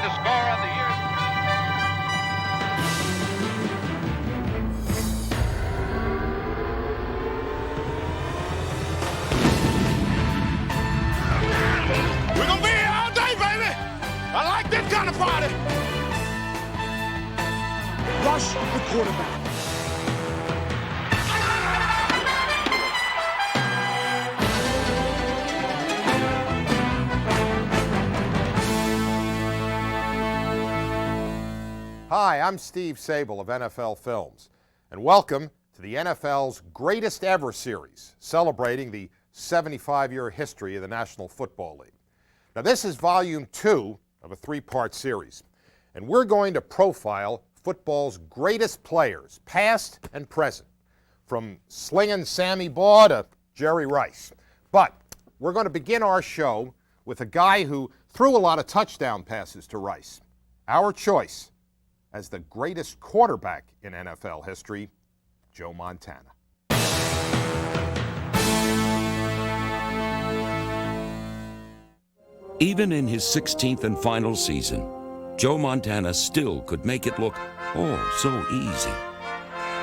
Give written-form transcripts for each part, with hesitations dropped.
the score of the year. We're gonna be here all day, baby. I like this kind of party. Rush the quarterback. Hi, I'm Steve Sable of NFL Films, and welcome to the NFL's Greatest Ever series, celebrating the 75-year history of the National Football League. Now, this is Volume 2 of a three-part series, and we're going to profile football's greatest players, past and present, from slinging Sammy Baugh to Jerry Rice. But we're going to begin our show with a guy who threw a lot of touchdown passes to Rice. Our choice as the greatest quarterback in NFL history, Joe Montana. Even in his 16th and final season, Joe Montana still could make it look oh so easy.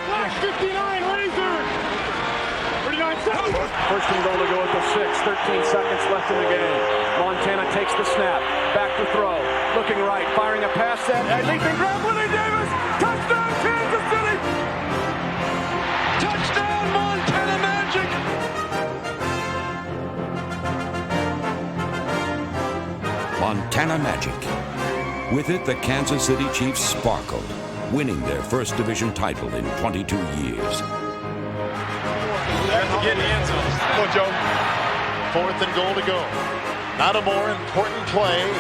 Flash 59, Razor. 39 seconds. First and goal to go at the 6. 13 seconds left in the game. Montana takes the snap. Back to throw. Looking right. Firing a pass set. A leaping grab. Willie Davis. Touchdown, Kansas City. Touchdown, Montana Magic. Montana Magic. With it, the Kansas City Chiefs sparkled, winning their first division title in 22 years. Get in the end zone. Go, Joe. 4th and goal to go. Not a more important play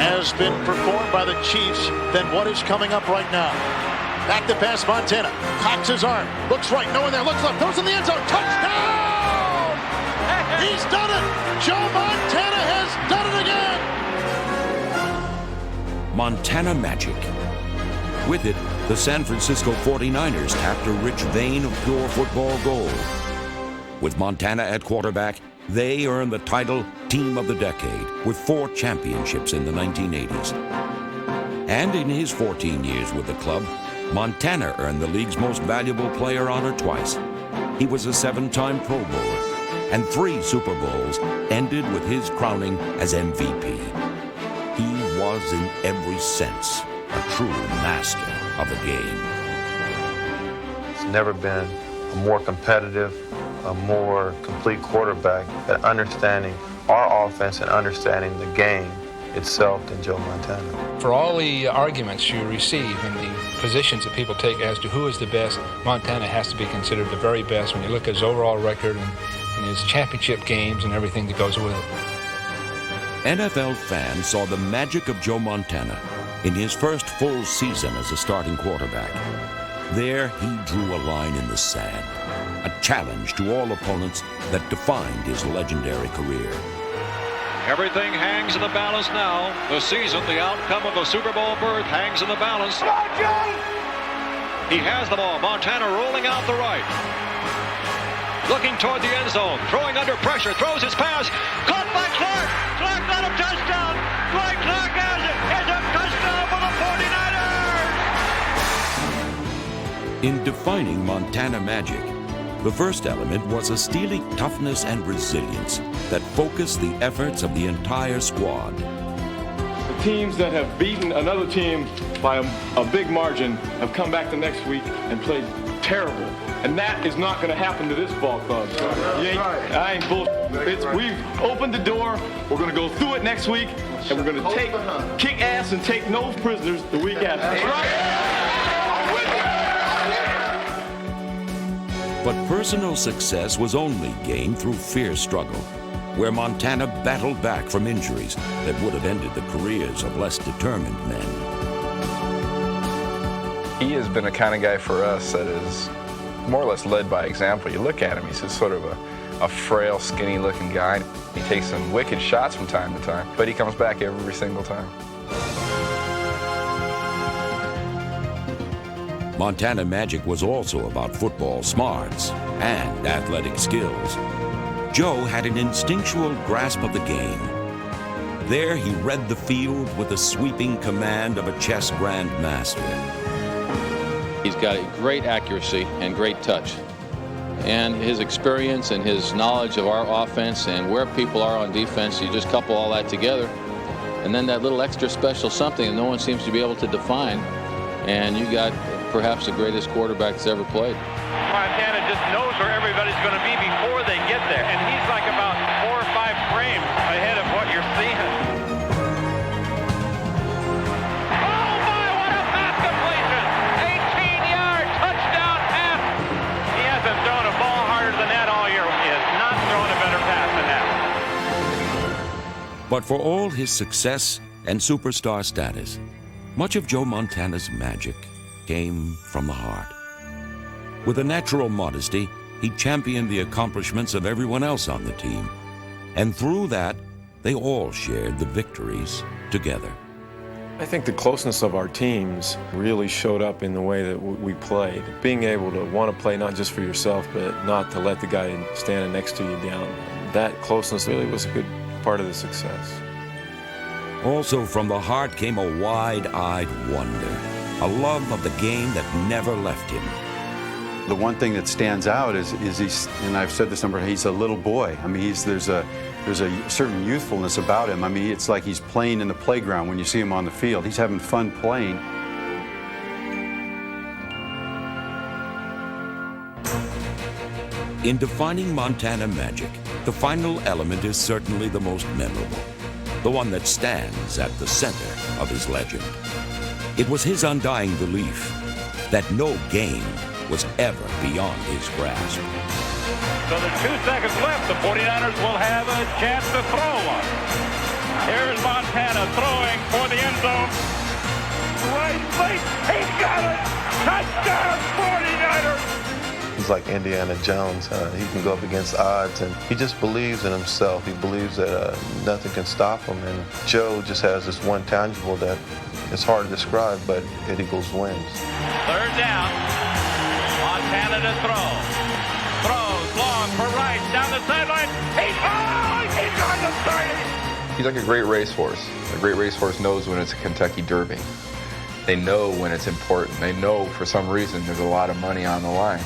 has been performed by the Chiefs than what is coming up right now. Back to pass, Montana. Cocks his arm. Looks right, no one there. Looks left. Throws in the end zone. Touchdown! He's done it! Joe Montana has done it again! Montana Magic. With it, the San Francisco 49ers tapped a rich vein of pure football gold. With Montana at quarterback, they earned the title Team of the Decade with 4 championships in the 1980s. And in his 14 years with the club, Montana earned the league's most valuable player honor twice. He was a 7-time Pro Bowler, and 3 Super Bowls ended with his crowning as MVP. He was in every sense a true master of the game. It's never been a more competitive, a more complete quarterback at understanding our offense and understanding the game itself than Joe Montana. For all the arguments you receive and the positions that people take as to who is the best, Montana has to be considered the very best when you look at his overall record and his championship games and everything that goes with it. NFL fans saw the magic of Joe Montana in his first full season as a starting quarterback. There, he drew a line in the sand, a challenge to all opponents that defined his legendary career. Everything hangs in the balance now. The season, the outcome of a Super Bowl berth hangs in the balance. He has the ball. Montana rolling out the right. Looking toward the end zone. Throwing under pressure. Throws his pass. Caught by Clark. Clark got a touchdown. Dwight Clark has it. It's a touchdown for the 49ers. In defining Montana Magic, the first element was a steely toughness and resilience that focused the efforts of the entire squad. The teams that have beaten another team by a big margin have come back the next week and played terrible. And that is not going to happen to this ball club. I ain't bullshit. We've opened the door. We're going to go through it next week, and we're going to kick ass and take no prisoners the week after. But personal success was only gained through fierce struggle, where Montana battled back from injuries that would have ended the careers of less determined men. He has been the kind of guy for us that is more or less led by example. You look at him, he's just sort of a frail, skinny-looking guy. He takes some wicked shots from time to time, but he comes back every single time. Montana Magic was also about football smarts and athletic skills. Joe had an instinctual grasp of the game. There he read the field with the sweeping command of a chess grandmaster. He's got great accuracy and great touch. And his experience and his knowledge of our offense and where people are on defense, you just couple all that together. And then that little extra special something that no one seems to be able to define. And you got perhaps the greatest quarterback that's ever played. Montana just knows where everybody's going to be before they get there. And he's like about 4 or 5 frames ahead of what you're seeing. Oh my, what a pass completion! 18-yard touchdown pass! He hasn't thrown a ball harder than that all year. He has not thrown a better pass than that. But for all his success and superstar status, much of Joe Montana's magic came from the heart. With a natural modesty, he championed the accomplishments of everyone else on the team. And through that, they all shared the victories together. I think the closeness of our teams really showed up in the way that we played. Being able to want to play not just for yourself, but not to let the guy standing next to you down. That closeness really was a good part of the success. Also from the heart came a wide-eyed wonder, a love of the game that never left him. The one thing that stands out is he's, and I've said this number, he's a little boy. I mean, there's a certain youthfulness about him. I mean, it's like he's playing in the playground when you see him on the field. He's having fun playing. In defining Montana magic, the final element is certainly the most memorable, the one that stands at the center of his legend. It was his undying belief that no game was ever beyond his grasp. So there's 2 seconds left. The 49ers will have a chance to throw one. Here's Montana throwing for the end zone. Right place. He's got it. Touchdown 49ers. He's like Indiana Jones. He can go up against odds, and he just believes in himself. He believes that nothing can stop him. And Joe just has this one tangible that it's hard to describe, but it equals wins. 3rd down. Montana to throw. Throws long for Rice down the sideline. He's on the 30. He's like a great racehorse. A great racehorse knows when it's a Kentucky Derby. They know when it's important. They know for some reason there's a lot of money on the line.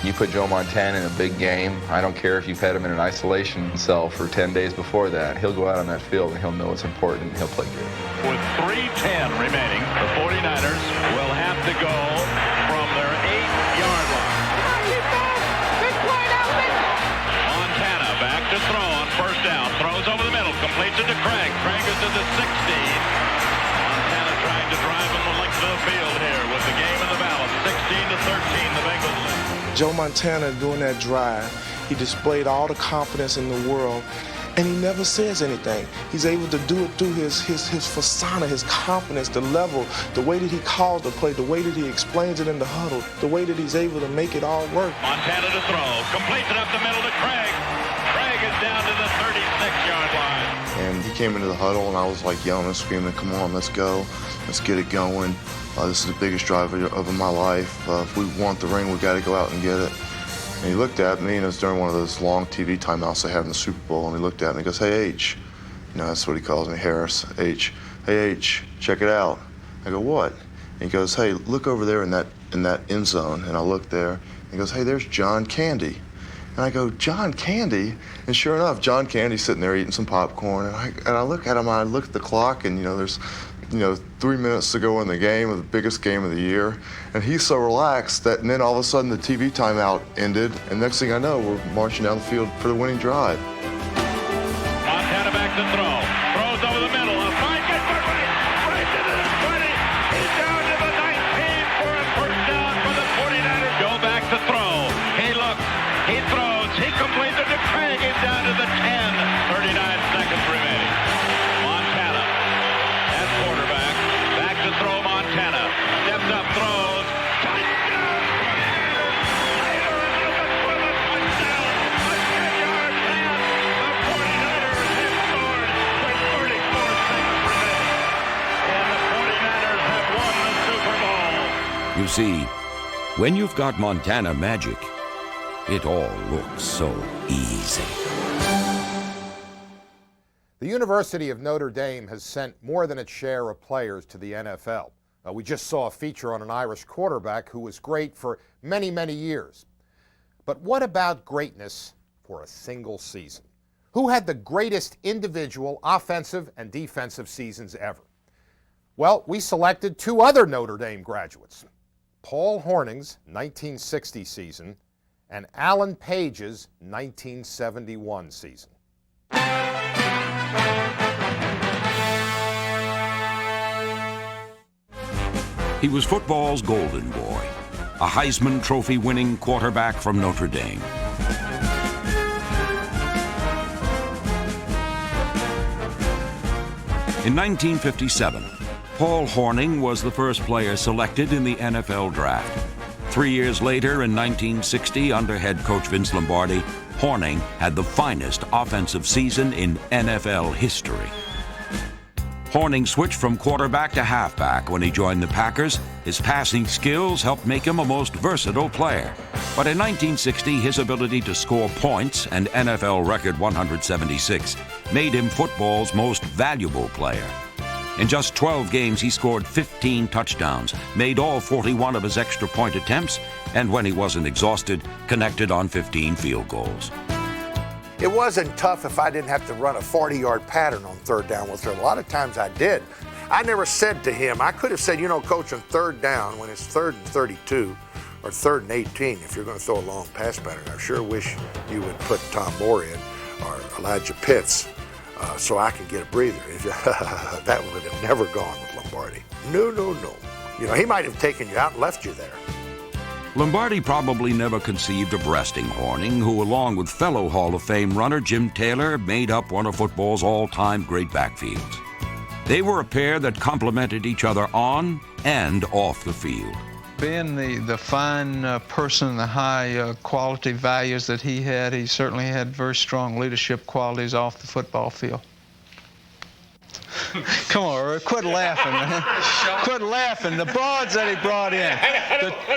You put Joe Montana in a big game, I don't care if you've had him in an isolation cell for 10 days before that, he'll go out on that field and he'll know it's important and he'll play good. With 3:10 remaining, the 49ers will have to go from their 8-yard line. Montana back to throw on 1st down. Throws over the middle, completes it to Craig. Craig is to the 16. Montana trying to drive him the length of the field here with the game in the balance. 16-13, the Bengals lead. Joe Montana, during that drive, he displayed all the confidence in the world, and he never says anything. He's able to do it through his persona, his confidence, the level, the way that he calls the play, the way that he explains it in the huddle, the way that he's able to make it all work. Montana to throw, completes it up the middle to Craig. Craig is down to the 36-yard line. And he came into the huddle, and I was like yelling and screaming, "Come on, let's go. Let's get it going. This is the biggest drive of my life. If we want the ring, we got to go out and get it." And he looked at me, and it was during one of those long TV timeouts they have in the Super Bowl, and he looked at me and he goes, "Hey, H." You know, that's what he calls me, Harris, H. "Hey, H, check it out." I go, "What?" And he goes, "Hey, look over there in that end zone." And I look there, and he goes, "Hey, there's John Candy." And I go, "John Candy?" And sure enough, John Candy's sitting there eating some popcorn, and I look at him, and I look at the clock, and there's 3 minutes to go in the game, of the biggest game of the year. And he's so relaxed that, and then all of a sudden the TV timeout ended, and next thing I know, we're marching down the field for the winning drive. Montana back to throw. Throws over the middle. A fine catch by Rice. Rice into the 20. He's down to the 19 for a 1st down for the 49ers. Go back to throw. He looks. He throws. He completes it to Craig. He's down to the 10. 39 seconds remaining. Montana at quarterback. Back to throw Montana. Steps up, throws. Touchdown! 49ers! Touchdown! A 10-yard pass. The 49ers have scored with 34 seconds remaining. And the 49ers have won the Super Bowl. You see, when you've got Montana magic, it all looks so easy. The University of Notre Dame has sent more than its share of players to the NFL. We just saw a feature on an Irish quarterback who was great for many, many years. But what about greatness for a single season? Who had the greatest individual offensive and defensive seasons ever? Well, we selected two other Notre Dame graduates, Paul Hornung's 1960 season and Alan Page's 1971 season. He was football's golden boy, a Heisman Trophy-winning quarterback from Notre Dame. In 1957, Paul Hornung was the first player selected in the NFL draft. 3 years later, in 1960, under head coach Vince Lombardi, Hornung had the finest offensive season in NFL history. Hornung switched from quarterback to halfback when he joined the Packers. His passing skills helped make him a most versatile player. But in 1960, his ability to score points, an NFL record 176, made him football's most valuable player. In just 12 games, he scored 15 touchdowns, made all 41 of his extra point attempts, and when he wasn't exhausted, connected on 15 field goals. It wasn't tough if I didn't have to run a 40-yard pattern on third down with him. A lot of times I did. I never said to him, I could have said, you know, coach, on third down, when it's 3rd and 32 or 3rd and 18, if you're going to throw a long pass pattern, I sure wish you would put Tom Moore in or Elijah Pitts so I could get a breather. That would have never gone with Lombardi. No. You know, he might have taken you out and left you there. Lombardi probably never conceived of resting Hornung, who, along with fellow Hall of Fame runner Jim Taylor, made up one of football's all-time great backfields. They were a pair that complemented each other on and off the field. Being the fine person, the high quality values that he had, he certainly had very strong leadership qualities off the football field. Come on, quit laughing, man. Quit laughing. The broads that he brought in.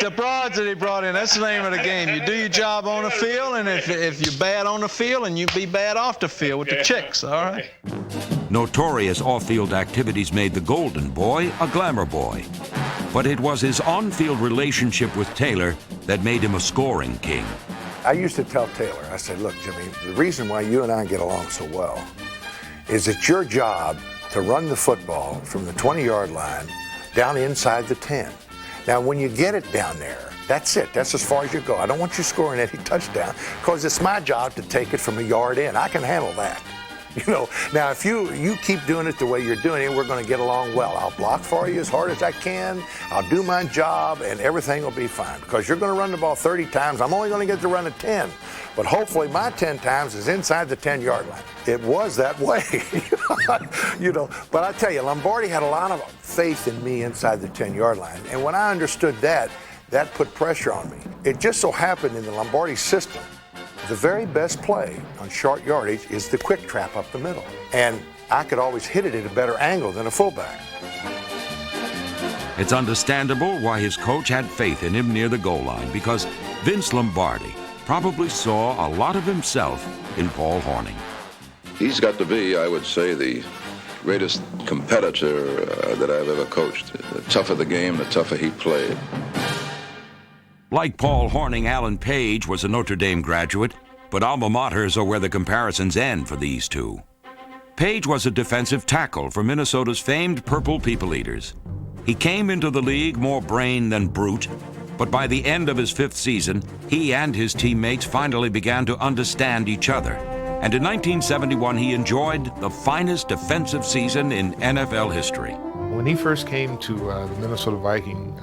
The broads that he brought in, that's the name of the game. You do your job on the field, and if you're bad on the field, and you be bad off the field with the chicks, all right? Notorious off-field activities made the Golden Boy a glamour boy. But it was his on-field relationship with Taylor that made him a scoring king. I used to tell Taylor, I said, look, Jimmy, the reason why you and I get along so well is it's your job to run the football from the 20-yard line down inside the 10. Now, when you get it down there, that's it. That's as far as you go. I don't want you scoring any touchdown because it's my job to take it from a yard in. I can handle that. You know, now if you keep doing it the way you're doing it, we're going to get along well. I'll block for you as hard as I can. I'll do my job, and everything will be fine. Because you're going to run the ball 30 times. I'm only going to get to run it 10. But hopefully my 10 times is inside the 10-yard line. It was that way. You know, but I tell you, Lombardi had a lot of faith in me inside the 10-yard line. And when I understood that, that put pressure on me. It just so happened in the Lombardi system, the very best play on short yardage is the quick trap up the middle. And I could always hit it at a better angle than a fullback. It's understandable why his coach had faith in him near the goal line, because Vince Lombardi probably saw a lot of himself in Paul Hornung. He's got to be, I would say, the greatest competitor that I've ever coached. The tougher the game, the tougher he played. Like Paul Hornung, Alan Page was a Notre Dame graduate, but alma maters are where the comparisons end for these two. Page was a defensive tackle for Minnesota's famed Purple People Eaters. He came into the league more brain than brute, but by the end of his 5th season, he and his teammates finally began to understand each other. And in 1971, he enjoyed the finest defensive season in NFL history. When he first came to the Minnesota Viking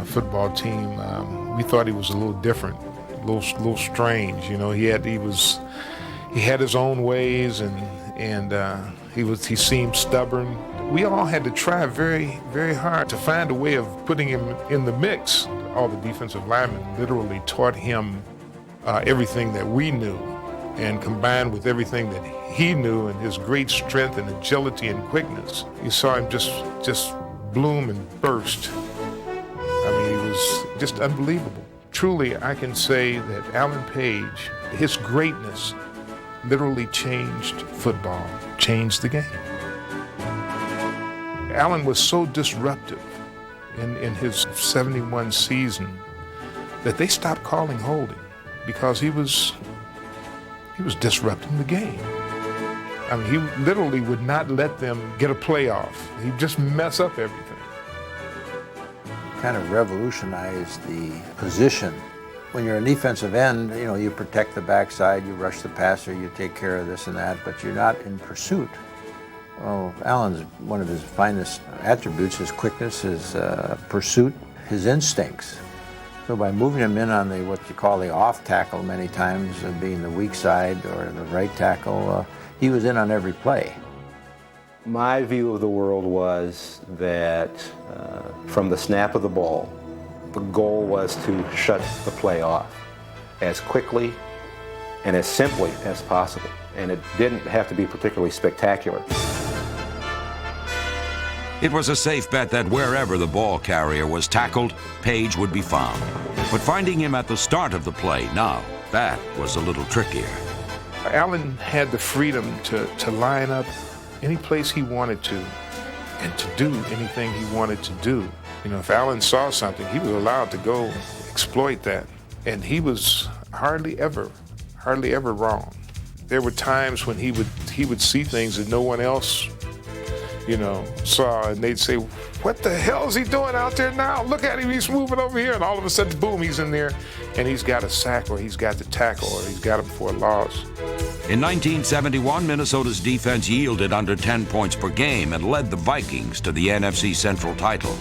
football team, we thought he was a little different, a little strange. You know, he had his own ways, and he seemed stubborn. We all had to try very, very hard to find a way of putting him in the mix. All the defensive linemen literally taught him everything that we knew, and combined with everything that he knew and his great strength and agility and quickness, you saw him just bloom and burst. I mean, he was just unbelievable. Truly, I can say that Alan Page, his greatness literally changed football, changed the game. Allen was so disruptive in his 71 season that they stopped calling holding because he was disrupting the game. I mean, he literally would not let them get a playoff. He'd just mess up everything. Kind of revolutionized the position. When you're an defensive end, you know, you protect the backside, you rush the passer, you take care of this and that, but you're not in pursuit. Well, Allen's one of his finest attributes, his quickness, his pursuit, his instincts. So by moving him in on the what you call the off tackle many times, being the weak side or the right tackle, he was in on every play. My view of the world was that from the snap of the ball, the goal was to shut the play off as quickly and as simply as possible. And it didn't have to be particularly spectacular. It was a safe bet that wherever the ball carrier was tackled, Page would be found. But finding him at the start of the play, now, that was a little trickier. Allen had the freedom to line up any place he wanted to and to do anything he wanted to do. You know, if Allen saw something, he was allowed to go exploit that. And he was hardly ever wrong. There were times when he would see things that no one else, you know, saw, and they'd say, "What the hell is he doing out there now? Look at him, he's moving over here." And all of a sudden, boom, he's in there, and he's got a sack, or he's got the tackle, or he's got him for a loss. In 1971, Minnesota's defense yielded under 10 points per game and led the Vikings to the NFC Central title.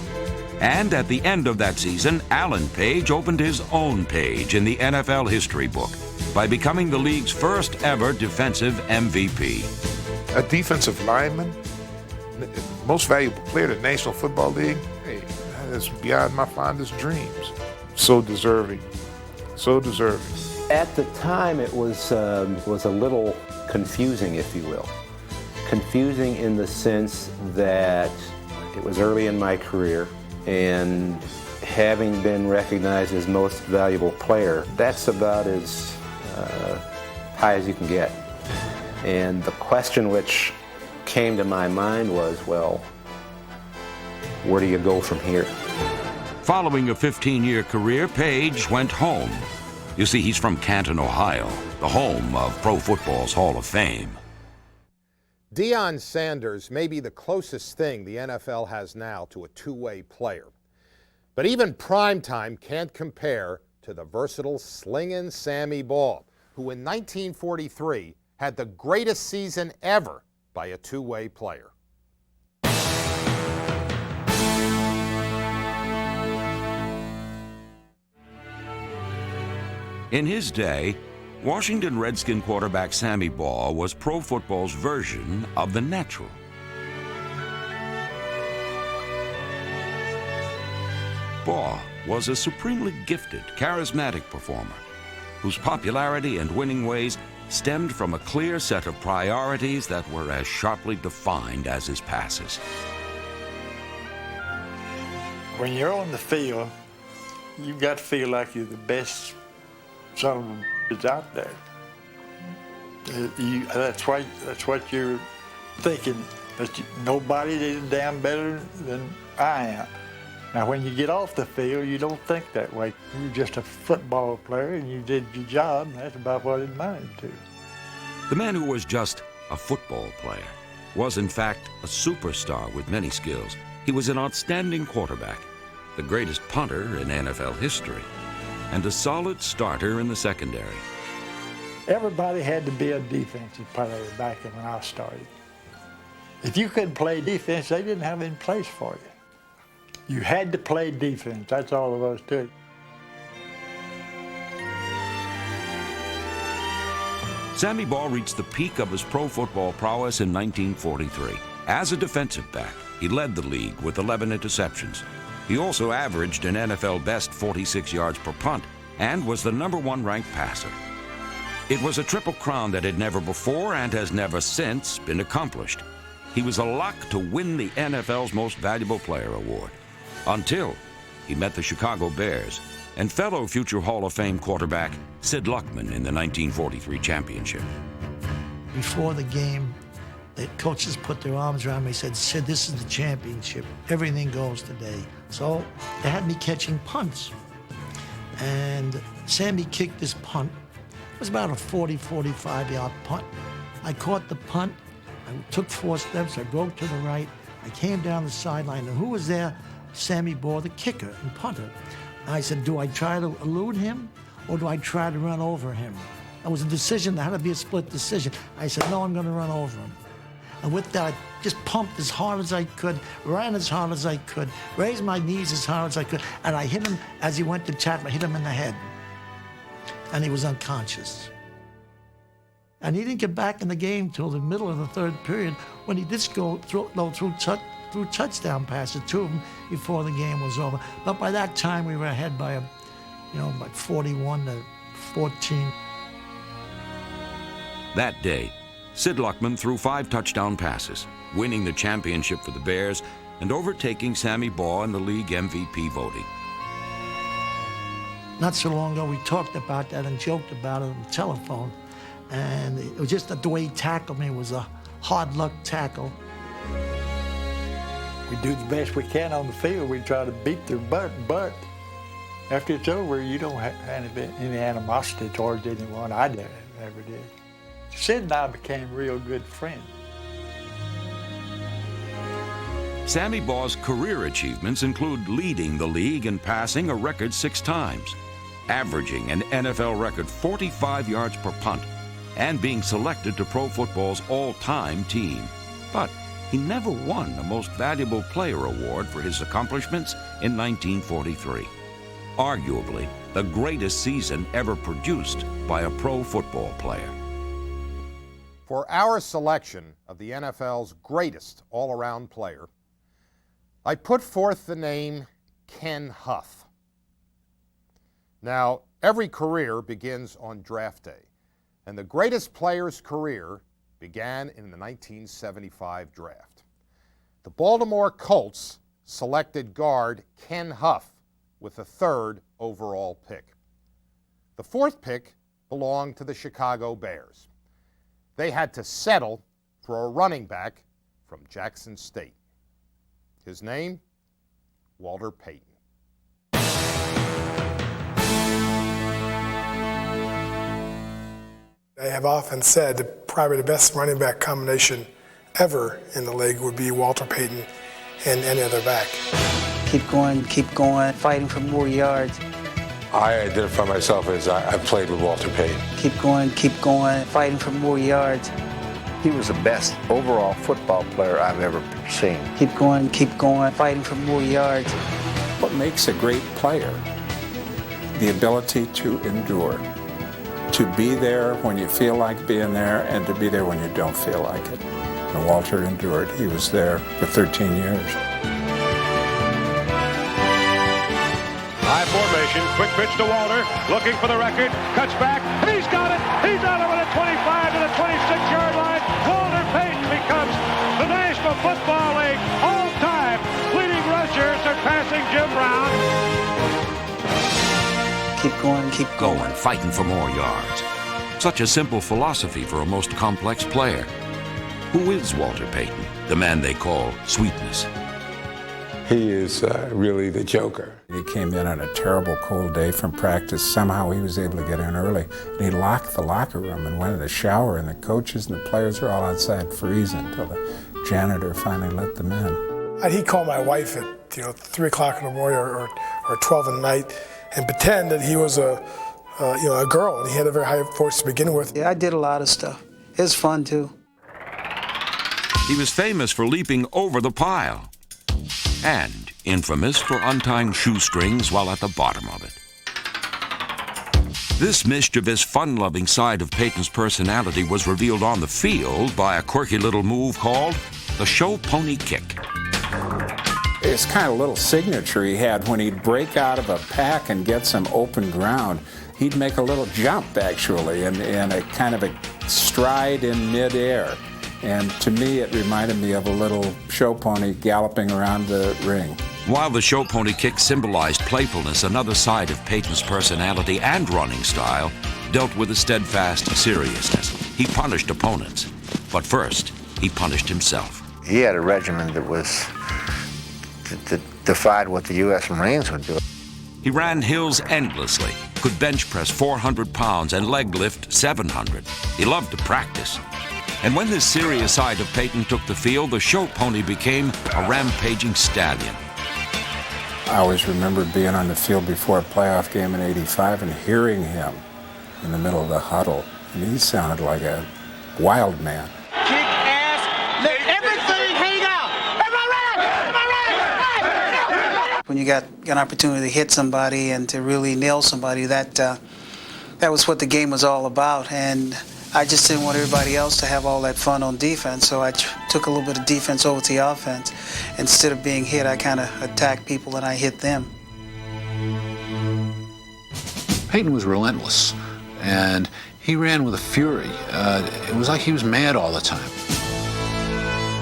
And at the end of that season, Alan Page opened his own page in the NFL history book by becoming the league's first ever defensive MVP. A defensive lineman, most valuable player in the National Football League, hey, that is beyond my fondest dreams. So deserving, so deserving. At the time, it was a little confusing, if you will. Confusing in the sense that it was early in my career, and having been recognized as most valuable player, that's about as high as you can get. And the question which came to my mind was, well, where do you go from here? Following a 15-year career, Page went home. You see, he's from Canton, Ohio, the home of Pro Football's Hall of Fame. Deion Sanders may be the closest thing the NFL has now to a two-way player. But even primetime can't compare to the versatile slinging Sammy Baugh, who in 1943 had the greatest season ever by a two-way player. In his day, Washington Redskin quarterback Sammy Baugh was Pro Football's version of the natural. Baugh was a supremely gifted, charismatic performer whose popularity and winning ways stemmed from a clear set of priorities that were as sharply defined as his passes. When you're on the field, you've got to feel like you're the best son of a is out there. That's what you're thinking. That nobody is damn better than I am. Now, when you get off the field, you don't think that way. You're just a football player, and you did your job, and that's about what it amounted to. The man who was just a football player was, in fact, a superstar with many skills. He was an outstanding quarterback, the greatest punter in NFL history, and a solid starter in the secondary. Everybody had to be a defensive player back when I started. If you couldn't play defense, they didn't have any place for you. You had to play defense. That's all there was to it. Sammy Baugh reached the peak of his pro football prowess in 1943. As a defensive back, he led the league with 11 interceptions. He also averaged an NFL best 46 yards per punt and was the #1 ranked passer. It was a triple crown that had never before and has never since been accomplished. He was a lock to win the NFL's Most Valuable Player award until he met the Chicago Bears and fellow future Hall of Fame quarterback Sid Luckman in the 1943 championship. before the game, the coaches put their arms around me and said, "Sid, this is the championship. Everything goes today." So they had me catching punts. And Sammy kicked this punt. It was about a 40, 45-yard punt. I caught the punt. I took 4 steps. I broke to the right. I came down the sideline. And who was there? Sammy Baugh, the kicker and punter. I said, do I try to elude him or do I try to run over him? It was a decision. There had to be a split decision. I said, no, I'm going to run over him. And with that, I just pumped as hard as I could, ran as hard as I could, raised my knees as hard as I could, and I hit him as he went to tackle. I hit him in the head. And he was unconscious. And he didn't get back in the game till the middle of the 3rd period when he did go through touchdown passes, 2 of them before the game was over. But by that time, we were ahead by, like 41-14. That day, Sid Luckman threw 5 touchdown passes, winning the championship for the Bears and overtaking Sammy Baugh in the league MVP voting. Not so long ago, we talked about that and joked about it on the telephone. And it was just that the way he tackled me was a hard luck tackle. We do the best we can on the field. We try to beat their butt, but after it's over, you don't have any animosity towards anyone. I never did. Sid and I became real good friends. Sammy Baugh's career achievements include leading the league in passing a record 6 times, averaging an NFL record 45 yards per punt, and being selected to Pro Football's all-time team. But he never won the Most Valuable Player award for his accomplishments in 1943. Arguably, the greatest season ever produced by a pro football player. For our selection of the NFL's greatest all-around player, I put forth the name Ken Huff. Now, every career begins on draft day, and the greatest player's career began in the 1975 draft. The Baltimore Colts selected guard Ken Huff with the 3rd overall pick. The 4th pick belonged to the Chicago Bears. They had to settle for a running back from Jackson State. His name, Walter Payton. I have often said that probably the best running back combination ever in the league would be Walter Payton and any other back. Keep going, fighting for more yards. I identify myself as I've played with Walter Payton. Keep going, fighting for more yards. He was the best overall football player I've ever seen. Keep going, fighting for more yards. What makes a great player? The ability to endure. To be there when you feel like being there and to be there when you don't feel like it. And Walter endured. He was there for 13 years. High formation, quick pitch to Walter, looking for the record, cuts back, he's got it, he's out over the 25 to the 26-yard line. Walter Payton becomes the National Football League all-time leading rusher, surpassing Jim Brown. Keep going, fighting for more yards. Such a simple philosophy for a most complex player. Who is Walter Payton, the man they call Sweetness? He is really the joker. He came in on a terrible cold day from practice. Somehow he was able to get in early. And he locked the locker room and went in the shower, and the coaches and the players were all outside freezing until the janitor finally let them in. He'd call my wife at 3 o'clock in the morning or 12 at night and pretend that he was a girl, and he had a very high voice to begin with. Yeah, I did a lot of stuff. It was fun too. He was famous for leaping over the pile and infamous for untying shoestrings while at the bottom of it. This mischievous, fun-loving side of Payton's personality was revealed on the field by a quirky little move called the show pony kick. It's kind of a little signature he had when he'd break out of a pack and get some open ground. He'd make a little jump, actually, and a kind of a stride in midair. And to me, it reminded me of a little show pony galloping around the ring. While the show pony kick symbolized playfulness, another side of Payton's personality and running style dealt with a steadfast seriousness. he punished opponents. But first, he punished himself. He had a regimen that was that defied what the U.S. Marines would do. He ran hills endlessly, could bench press 400 pounds and leg lift 700. He loved to practice. And when this serious side of Peyton took the field, the show pony became a rampaging stallion. I always remember being on the field before a playoff game in '85 and hearing him in the middle of the huddle. And he sounded like a wild man. Kick ass, let everything hang out. Am I right? When you got an opportunity to hit somebody and to really nail somebody, that was what the game was all about. And I just didn't want everybody else to have all that fun on defense, so I took a little bit of defense over to the offense. Instead of being hit, I kind of attacked people and I hit them. Peyton was relentless, and he ran with a fury. It was like he was mad all the time.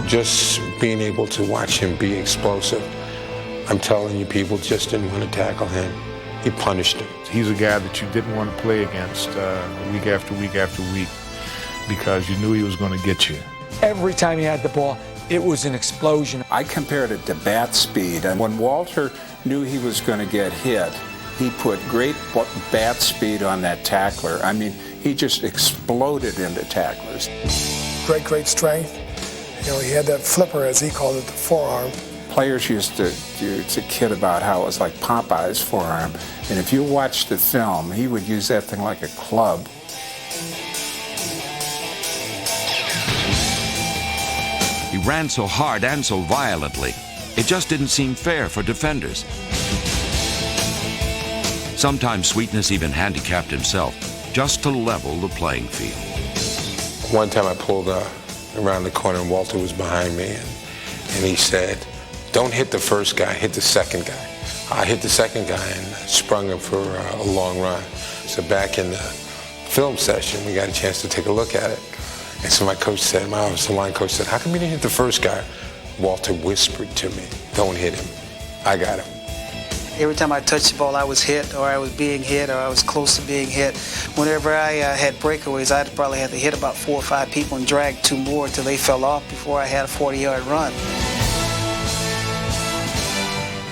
Just being able to watch him be explosive, I'm telling you, people just didn't want to tackle him. He punished him. He's a guy that you didn't want to play against week after week after week because you knew he was going to get you. Every time he had the ball, it was an explosion. I compared it to bat speed, and when Walter knew he was going to get hit, he put great bat speed on that tackler. I mean, he just exploded into tacklers. Great strength. You know, he had that flipper, as he called it, the forearm. Players used to to kid about how it was like Popeye's forearm. And if you watch the film, he would use that thing like a club. He ran so hard and so violently, it just didn't seem fair for defenders. Sometimes Sweetness even handicapped himself just to level the playing field. One time I pulled around the corner and Walter was behind me, and he said, "Don't hit the first guy, hit the second guy." I hit the second guy and sprung him for a long run. So back in the film session, we got a chance to take a look at it. And so my coach said, my offensive line coach said, "How come you didn't hit the first guy?" Walter whispered to me, "Don't hit him. I got him." Every time I touched the ball, I was hit, or I was being hit, or I was close to being hit. Whenever I had breakaways, I'd probably have to hit about 4 or 5 people and drag 2 more until they fell off before I had a 40-yard run.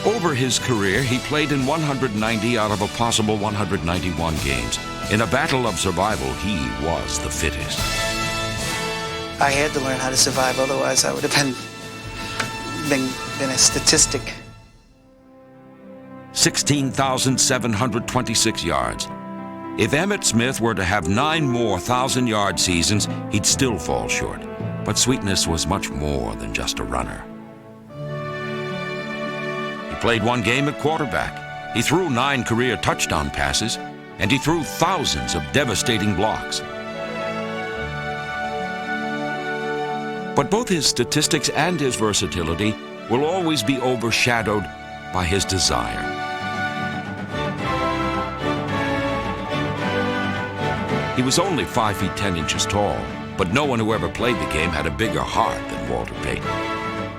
Over his career, he played in 190 out of a possible 191 games. In a battle of survival, he was the fittest. I had to learn how to survive, otherwise I would have been a statistic. 16,726 yards. If Emmitt Smith were to have 9 more 1,000-yard seasons, he'd still fall short. But Sweetness was much more than just a runner. He played 1 game at quarterback. He threw 9 career touchdown passes, and he threw thousands of devastating blocks. But both his statistics and his versatility will always be overshadowed by his desire. He was only 5 feet 10 inches tall, but no one who ever played the game had a bigger heart than Walter Payton.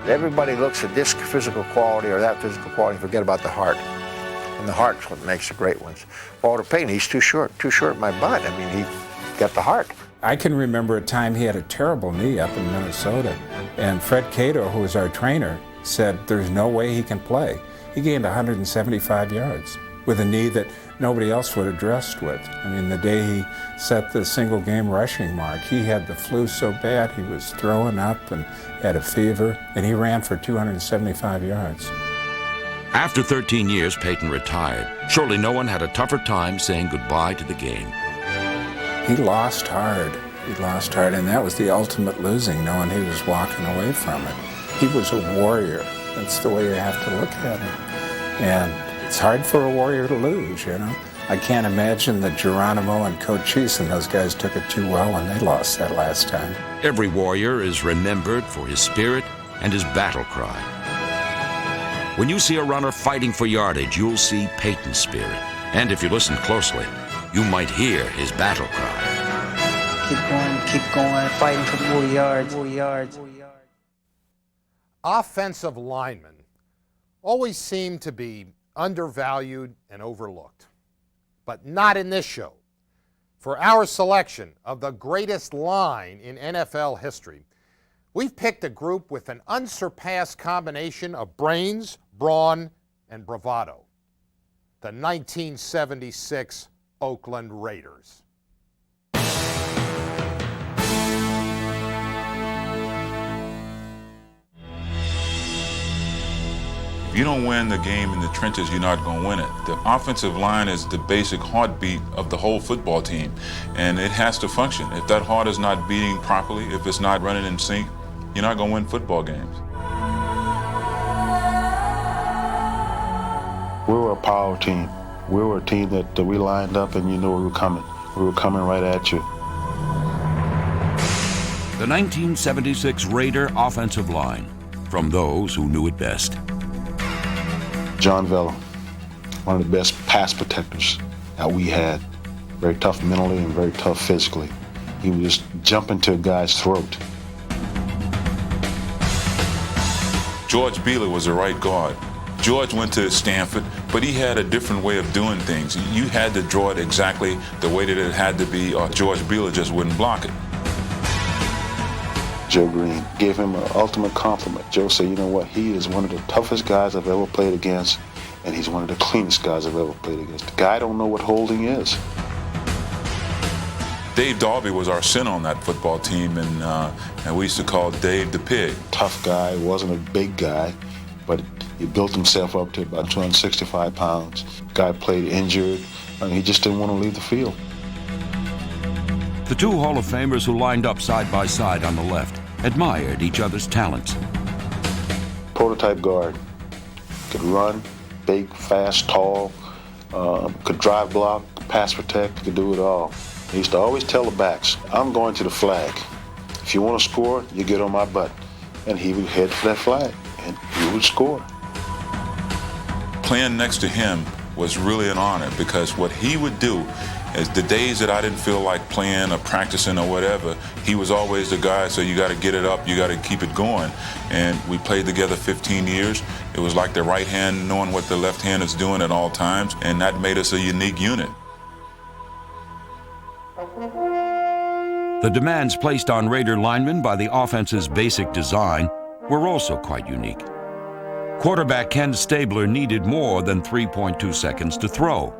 Everybody looks at this physical quality or that physical quality and forget about the heart. And the heart's what makes the great ones. Walter Payton, he's too short my butt. I mean, he got the heart. I can remember a time he had a terrible knee up in Minnesota, and Fred Cato, who was our trainer, said there's no way he can play. He gained 175 yards with a knee that nobody else would have dressed with. I mean, the day he set the single game rushing mark, he had the flu so bad he was throwing up and had a fever, and he ran for 275 yards. After 13 years, Payton retired. Surely no one had a tougher time saying goodbye to the game. He lost hard. He lost hard, and that was the ultimate losing, knowing he was walking away from it. He was a warrior. That's the way you have to look at him. And it's hard for a warrior to lose, you know. I can't imagine that Geronimo and Cochise and those guys took it too well when they lost that last time. Every warrior is remembered for his spirit and his battle cry. When you see a runner fighting for yardage, you'll see Payton's spirit. And if you listen closely, you might hear his battle cry. Keep going, fighting for more yards, more yards. Offensive linemen always seem to be undervalued and overlooked. But not in this show. For our selection of the greatest line in NFL history, we've picked a group with an unsurpassed combination of brains, brawn, and bravado. The 1976 Oakland Raiders. If you don't win the game in the trenches, you're not going to win it. The offensive line is the basic heartbeat of the whole football team, and it has to function. If that heart is not beating properly, if it's not running in sync, you're not going to win football games. We were a power team. We were a team that we lined up and you knew we were coming. We were coming right at you. The 1976 Raider offensive line, from those who knew it best. John Vella, one of the best pass protectors that we had. Very tough mentally and very tough physically. He would just jump into a guy's throat. George Beeler was the right guard. George went to Stanford, but he had a different way of doing things. You had to draw it exactly the way that it had to be, or George Beeler just wouldn't block it. Joe Green gave him an ultimate compliment. Joe said, you know what, he is one of the toughest guys I've ever played against, and he's one of the cleanest guys I've ever played against. The guy don't know what holding is. Dave Darby was our center on that football team, and we used to call Dave the Pig. Tough guy, wasn't a big guy, but he built himself up to about 265 pounds. Guy played injured, and he just didn't want to leave the field. The two Hall of Famers who lined up side by side on the left admired each other's talents. Prototype guard. Could run, big, fast, tall, could drive block, pass protect, could do it all. He used to always tell the backs, I'm going to the flag. If you want to score, you get on my butt. And he would head for that flag, and he would score. Playing next to him was really an honor, because what he would do is the days that I didn't feel like playing or practicing or whatever, he was always the guy, so you got to get it up, you got to keep it going. And we played together 15 years. It was like the right hand knowing what the left hand is doing at all times, and that made us a unique unit. The demands placed on Raider linemen by the offense's basic design were also quite unique. Quarterback Ken Stabler needed more than 3.2 seconds to throw.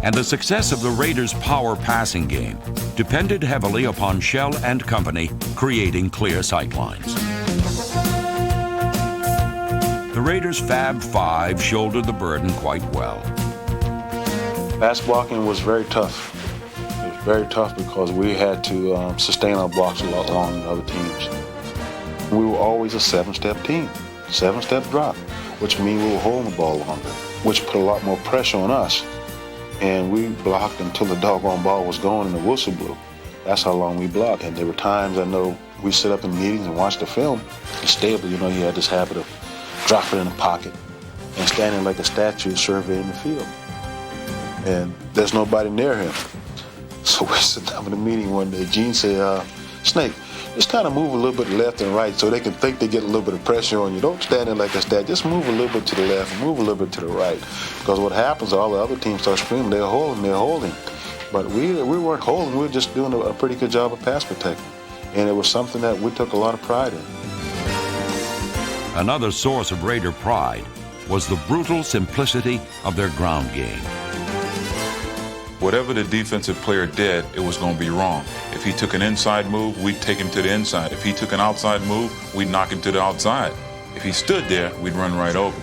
And the success of the Raiders' power passing game depended heavily upon Shell and company creating clear sight lines. The Raiders' Fab Five shouldered the burden quite well. Pass blocking was very tough. It was very tough because we had to sustain our blocks a lot longer than other teams. We were always a seven-step team, seven-step drop, which means we were holding the ball longer, which put a lot more pressure on us. And we blocked until the doggone ball was going and the whistle blew. That's how long we blocked. And there were times I know we sit up in meetings and watch the film. And Stabler, you know, he had this habit of dropping in the pocket and standing like a statue surveying the field. And there's nobody near him. So we sit down in the meeting one day. Gene said, Snake, just kind of move a little bit left and right so they can think they get a little bit of pressure on you. Don't stand there like a statue. Just move a little bit to the left and move a little bit to the right. Because what happens, all the other teams start screaming, they're holding. But we weren't holding. We were just doing a pretty good job of pass protecting. And it was something that we took a lot of pride in. Another source of Raider pride was the brutal simplicity of their ground game. Whatever the defensive player did, it was going to be wrong. If he took an inside move, we'd take him to the inside. If he took an outside move, we'd knock him to the outside. If he stood there, we'd run right over.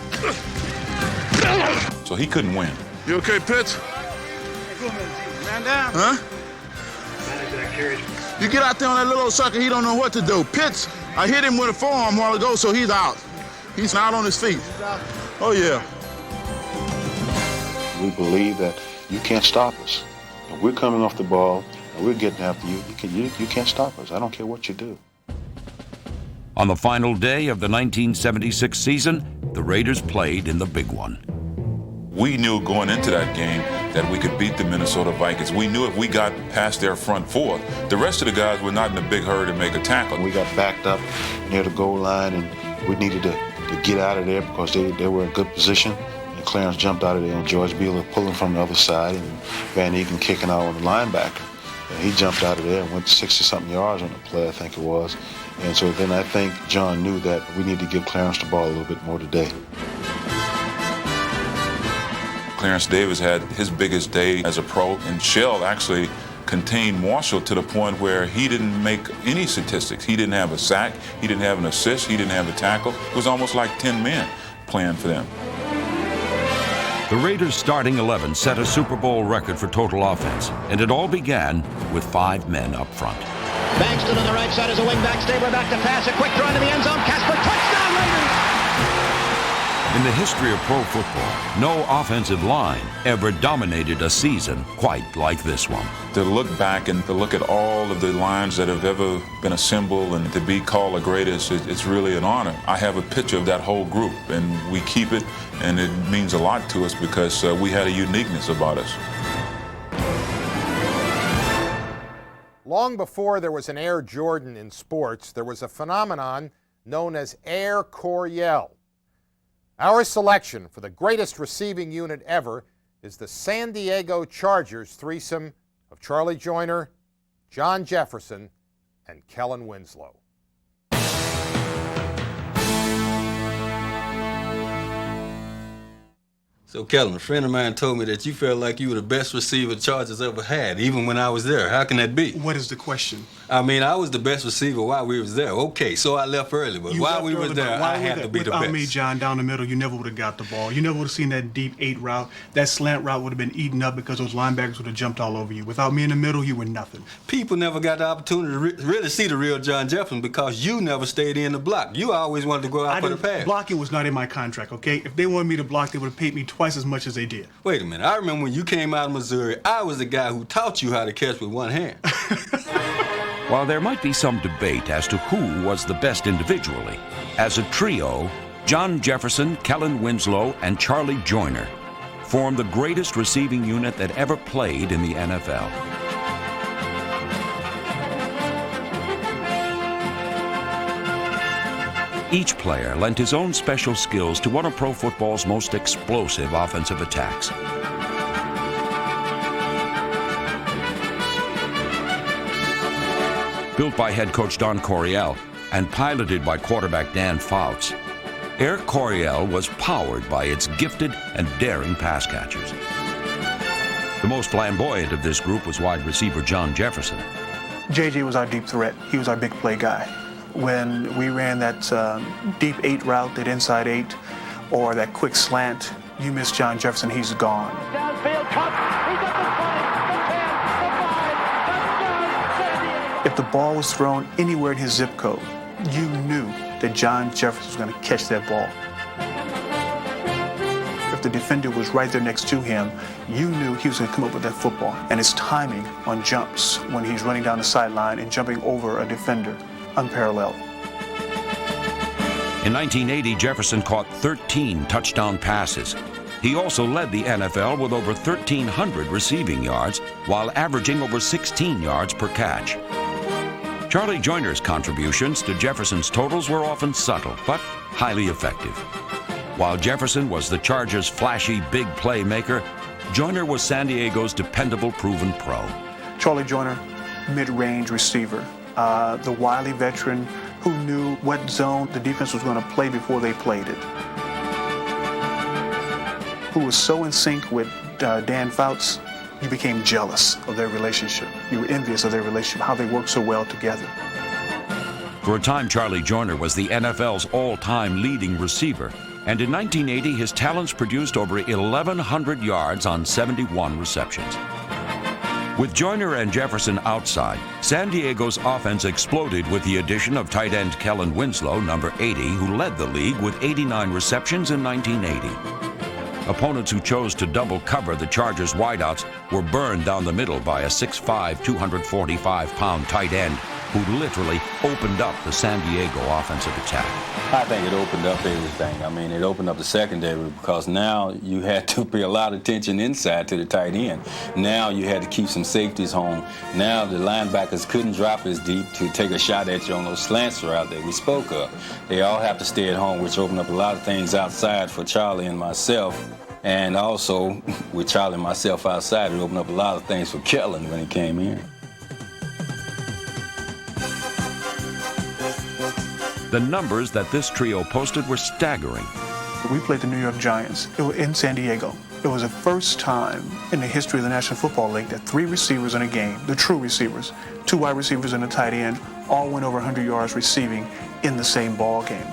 So he couldn't win. You okay, Pitts? Man down. Huh? You get out there on that little sucker, he don't know what to do. Pitts, I hit him with a forearm a while ago, so he's out. He's not on his feet. Oh, yeah. We believe that you can't stop us. If we're coming off the ball and we're getting after you, you can't stop us. I don't care what you do. On the final day of the 1976 season, the Raiders played in the big one. We knew going into that game that we could beat the Minnesota Vikings. We knew if we got past their front four, the rest of the guys were not in a big hurry to make a tackle. We got backed up near the goal line, and we needed to get out of there because they were in good position. Clarence jumped out of there, and George Beeler pulling from the other side, and Van Eeken kicking out on the linebacker. And he jumped out of there and went 60-something yards on the play, I think it was. And so then I think John knew that we need to give Clarence the ball a little bit more today. Clarence Davis had his biggest day as a pro, and Shell actually contained Marshall to the point where he didn't make any statistics. He didn't have a sack, he didn't have an assist, he didn't have a tackle. It was almost like 10 men playing for them. The Raiders' starting 11 set a Super Bowl record for total offense, and it all began with 5 men up front. Bankston on the right side as a wingback. Stabler back to pass. A quick throw into the end zone. Casper, touchdown Raiders! In the history of pro football, no offensive line ever dominated a season quite like this one. To look back and to look at all of the lines that have ever been assembled and to be called the greatest, it's really an honor. I have a picture of that whole group, and we keep it, and it means a lot to us because we had a uniqueness about us. Long before there was an Air Jordan in sports, there was a phenomenon known as Air Coryell. Our selection for the greatest receiving unit ever is the San Diego Chargers threesome of Charlie Joiner, John Jefferson, and Kellen Winslow. So, Kellen, a friend of mine told me that you felt like you were the best receiver the Chargers ever had, even when I was there. How can that be? What is the question? I mean, I was the best receiver while we was there. Okay, so I left early, but while we was there, I had to be the best. Without me, John, down the middle, you never would have got the ball. You never would have seen that deep 8 route. That slant route would have been eaten up because those linebackers would have jumped all over you. Without me in the middle, you were nothing. People never got the opportunity to really see the real John Jefferson because you never stayed in the block. You always wanted to go out for the pass. Blocking was not in my contract, okay? If they wanted me to block, they would have paid me twice as much as they did. Wait a minute. I remember when you came out of Missouri, I was the guy who taught you how to catch with one hand. While there might be some debate as to who was the best individually, as a trio, John Jefferson, Kellen Winslow, and Charlie Joiner formed the greatest receiving unit that ever played in the NFL. Each player lent his own special skills to one of pro football's most explosive offensive attacks. Built by head coach Don Coryell and piloted by quarterback Dan Fouts, Air Coryell was powered by its gifted and daring pass catchers. The most flamboyant of this group was wide receiver John Jefferson. JJ was our deep threat. He was our big play guy. When we ran that deep 8 route, that inside 8, or that quick slant, you miss John Jefferson, he's gone. Downfield, cut. He's up in 20, the 10, the 5, touchdown, San Diego. If the ball was thrown anywhere in his zip code, you knew that John Jefferson was going to catch that ball. If the defender was right there next to him, you knew he was going to come up with that football. And his timing on jumps when he's running down the sideline and jumping over a defender, unparalleled. In 1980, Jefferson caught 13 touchdown passes. He also led the NFL with over 1,300 receiving yards, while averaging over 16 yards per catch. Charlie Joiner's contributions to Jefferson's totals were often subtle, but highly effective. While Jefferson was the Chargers' flashy big playmaker, Joiner was San Diego's dependable, proven pro. Charlie Joiner, mid-range receiver. The wily veteran who knew what zone the defense was going to play before they played it. Who was so in sync with Dan Fouts, you became jealous of their relationship. You were envious of their relationship, how they worked so well together. For a time, Charlie Joiner was the NFL's all-time leading receiver, and in 1980, his talents produced over 1,100 yards on 71 receptions. With Joiner and Jefferson outside, San Diego's offense exploded with the addition of tight end Kellen Winslow, number 80, who led the league with 89 receptions in 1980. Opponents who chose to double cover the Chargers' wideouts were burned down the middle by a 6'5", 245-pound tight end who literally opened up the San Diego offensive attack. I think it opened up everything. I mean, it opened up the secondary because now you had to pay a lot of attention inside to the tight end. Now you had to keep some safeties home. Now the linebackers couldn't drop as deep to take a shot at you on those slants route that we spoke of. They all have to stay at home, which opened up a lot of things outside for Charlie and myself. And also, with Charlie and myself outside, it opened up a lot of things for Kellen when he came in. the numbers that this trio posted were staggering. We played the New York Giants in San Diego. It was the first time in the history of the National Football League that 3 receivers in a game, the true receivers, 2 wide receivers and a tight end, all went over 100 yards receiving in the same ball game.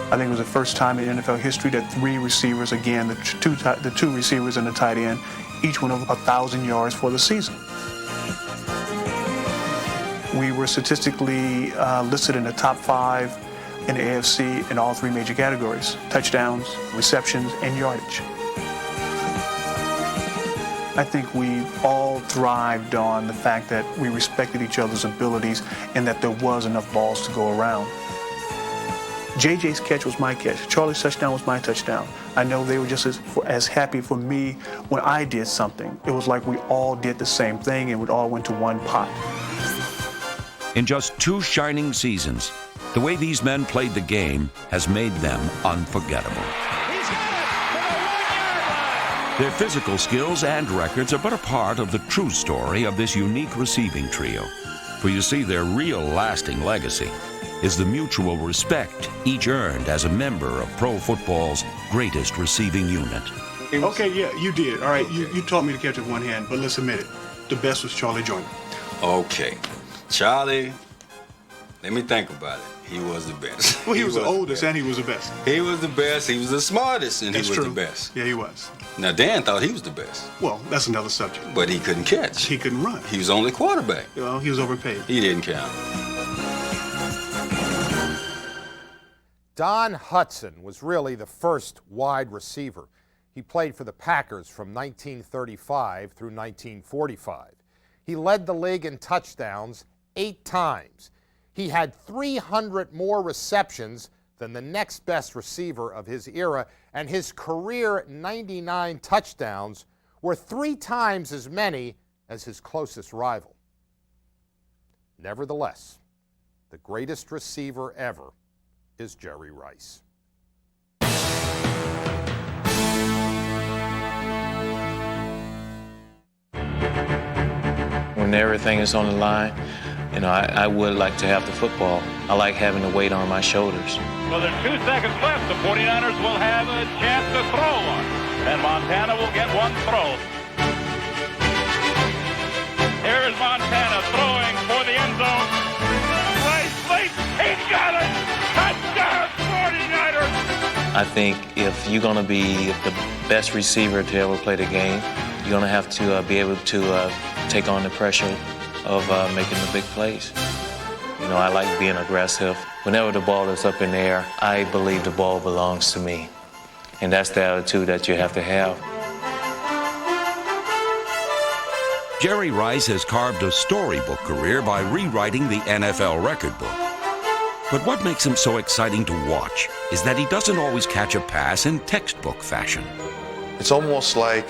I think it was the first time in NFL history that 3 receivers, again, the two receivers and the tight end, each went over 1,000 yards for the season. We were statistically listed in the top 5 in the AFC in all 3 major categories: touchdowns, receptions, and yardage. I think we all thrived on the fact that we respected each other's abilities and that there was enough balls to go around. JJ's catch was my catch. Charlie's touchdown was my touchdown. I know they were just as happy for me when I did something. It was like we all did the same thing and we all went to one pot. In just 2 shining seasons, the way these men played the game has made them unforgettable. Their physical skills and records are but a part of the true story of this unique receiving trio. For you see, their real lasting legacy is the mutual respect each earned as a member of pro football's greatest receiving unit. Okay, yeah, you did. All right, you taught me to catch with one hand, but let's admit it. The best was Charlie Joyner. Okay. Charlie, let me think about it. He was the best. Well, he was the oldest and he was the best. He was the best. He was the smartest, and That's he was true. the best. Yeah, he was. Now, Dan thought he was the best. Well, that's another subject. But he couldn't catch. He couldn't run. He was only quarterback. Well, he was overpaid. He didn't count. Don Hutson was really the first wide receiver. He played for the Packers from 1935 through 1945. He led the league in touchdowns 8 times. He had 300 more receptions than the next best receiver of his era, and his career 99 touchdowns were 3 times as many as his closest rival. Nevertheless, the greatest receiver ever is Jerry Rice. When everything is on the line, you know, I would like to have the football. I like having the weight on my shoulders. Well, there's 2 seconds left. The 49ers will have a chance to throw one, and Montana will get one throw. Here's Montana throwing for the end zone. Rice late. He's got it. Touchdown, 49ers. I think if you're going to be the best receiver to ever play the game, you're going to have to be able to take on the pressure of making the big plays. You know, I like being aggressive. Whenever the ball is up in the air, I believe the ball belongs to me. And that's the attitude that you have to have. Jerry Rice has carved a storybook career by rewriting the NFL record book. But what makes him so exciting to watch is that he doesn't always catch a pass in textbook fashion. It's almost like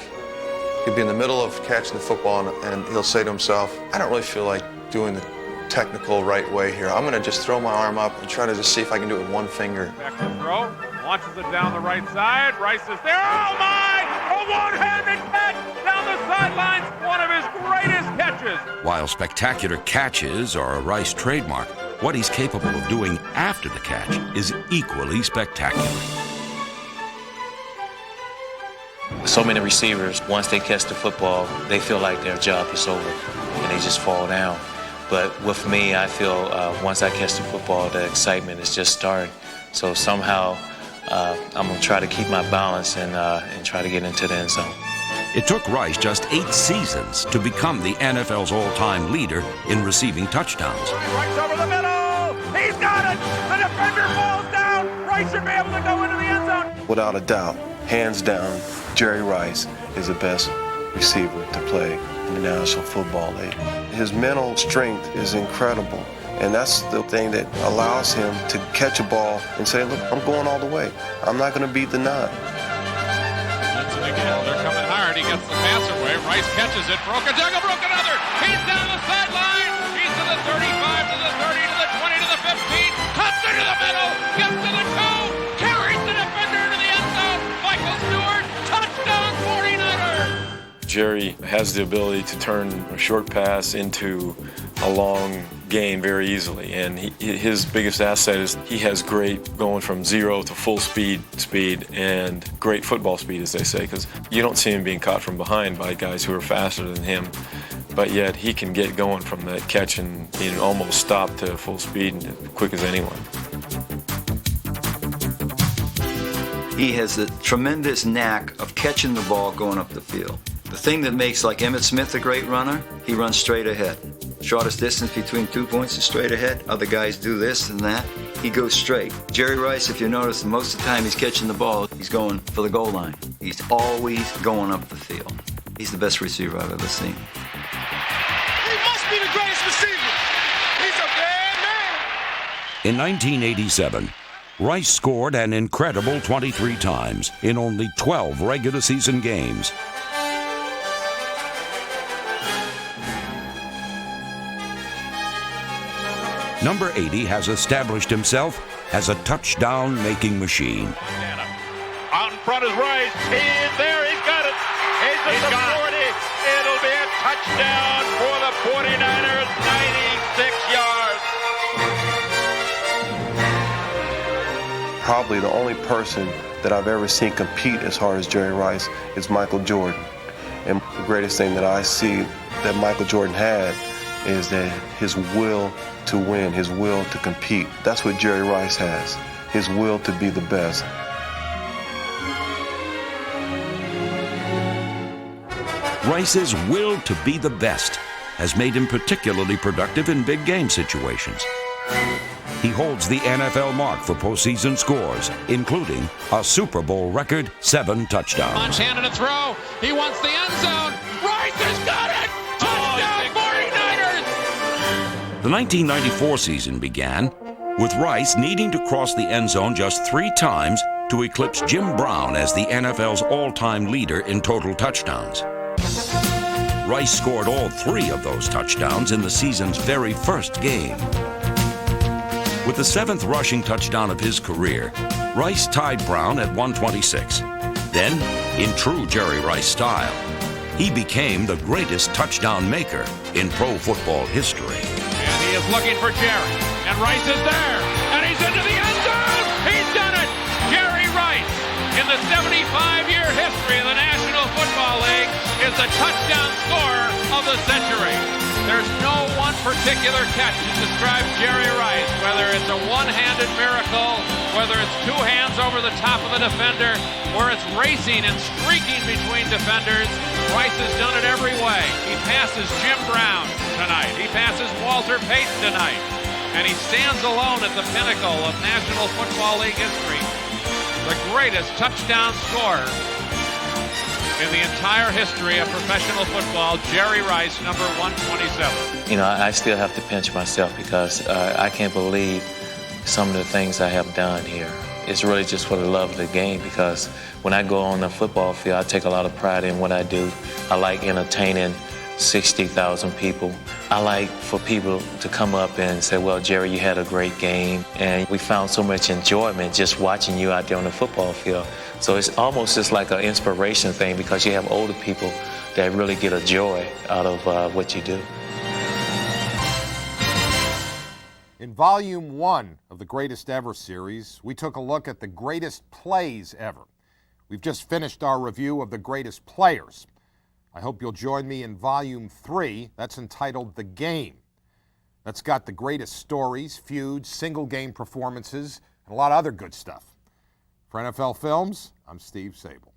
he'll be in the middle of catching the football and he'll say to himself, I don't really feel like doing the technical right way here. I'm going to just throw my arm up and try to just see if I can do it with one finger. Back to throw. Launches it down the right side. Rice is there. Oh, my! A one-handed catch down the sidelines. One of his greatest catches. While spectacular catches are a Rice trademark, what he's capable of doing after the catch is equally spectacular. So many receivers, once they catch the football, they feel like their job is over and they just fall down. But with me, I feel once I catch the football, the excitement is just starting. So somehow I'm going to try to keep my balance and try to get into the end zone. It took Rice just 8 seasons to become the NFL's all-time leader in receiving touchdowns. Rice over the middle. He's got it. The defender falls down. Rice should be able to go into the end zone. Without a doubt, hands down, Jerry Rice is the best receiver to play in the National Football League. His mental strength is incredible, and that's the thing that allows him to catch a ball and say, look, I'm going all the way. I'm not going to beat the 9. Listen again. They're coming hard. He gets the pass away. Rice catches it. Broke a juggle, broke another. He's down the sideline. He's to the 35, to the 30, to the 20, to the 15. Cuts into the middle. Gets to the 2. Carries the defender to the end zone. Michael Stewart. Touchdown, 49ers. Jerry has the ability to turn a short pass into a long gain very easily, and his biggest asset is he has great going from 0 to full speed and great football speed, as they say, because you don't see him being caught from behind by guys who are faster than him, but yet he can get going from that catch and almost stop to full speed as quick as anyone. He has a tremendous knack of catching the ball going up the field. The thing that makes like Emmitt Smith a great runner, he runs straight ahead. Shortest distance between 2 points is straight ahead. Other guys do this and that. He goes straight. Jerry Rice, if you notice, most of the time he's catching the ball, he's going for the goal line. He's always going up the field. He's the best receiver I've ever seen. He must be the greatest receiver. He's a bad man. In 1987, Rice scored an incredible 23 times in only 12 regular season games. Number 80 has established himself as a touchdown-making machine. Out in front is Rice. He's there. He's got it. He's at the 40. It'll be a touchdown for the 49ers. 96 yards. Probably the only person that I've ever seen compete as hard as Jerry Rice is Michael Jordan. And the greatest thing that I see that Michael Jordan had is that his will to win, his will to compete. That's what Jerry Rice has, his will to be the best. Rice's will to be the best has made him particularly productive in big game situations. He holds the NFL mark for postseason scores, including a Super Bowl record 7 touchdowns. Montana to throw. He wants the end zone. Rice has got it. Touchdown 49ers. The 1994 season began with Rice needing to cross the end zone just 3 times to eclipse Jim Brown as the NFL's all-time leader in total touchdowns. Rice scored all 3 of those touchdowns in the season's very first game. With the 7th rushing touchdown of his career, Rice tied Brown at 126. Then, in true Jerry Rice style, he became the greatest touchdown maker in pro football history. And he is looking for Jerry. And Rice is there. And he's into the end zone. He's done it. Jerry Rice, in the 75-year history of the National Football League, is the touchdown scorer of the century. There's no one particular catch to describe Jerry Rice, whether it's a one-handed miracle, whether it's 2 hands over the top of the defender, or it's racing and streaking between defenders. Rice has done it every way. He passes Jim Brown tonight. He passes Walter Payton tonight. And he stands alone at the pinnacle of National Football League history. The greatest touchdown scorer in the entire history of professional football, Jerry Rice, number 127. I still have to pinch myself because I can't believe some of the things I have done here. It's really just for the love of the game, because when I go on the football field, I take a lot of pride in what I do. I like entertaining 60,000 people. I like for people to come up and say, well, Jerry, you had a great game. And we found so much enjoyment just watching you out there on the football field. So it's almost just like an inspiration thing, because you have older people that really get a joy out of what you do. In Volume 1 of the Greatest Ever series, we took a look at the greatest plays ever. We've just finished our review of the greatest players. I hope you'll join me in Volume 3. That's entitled The Game. That's got the greatest stories, feuds, single-game performances, and a lot of other good stuff. For NFL Films, I'm Steve Sabol.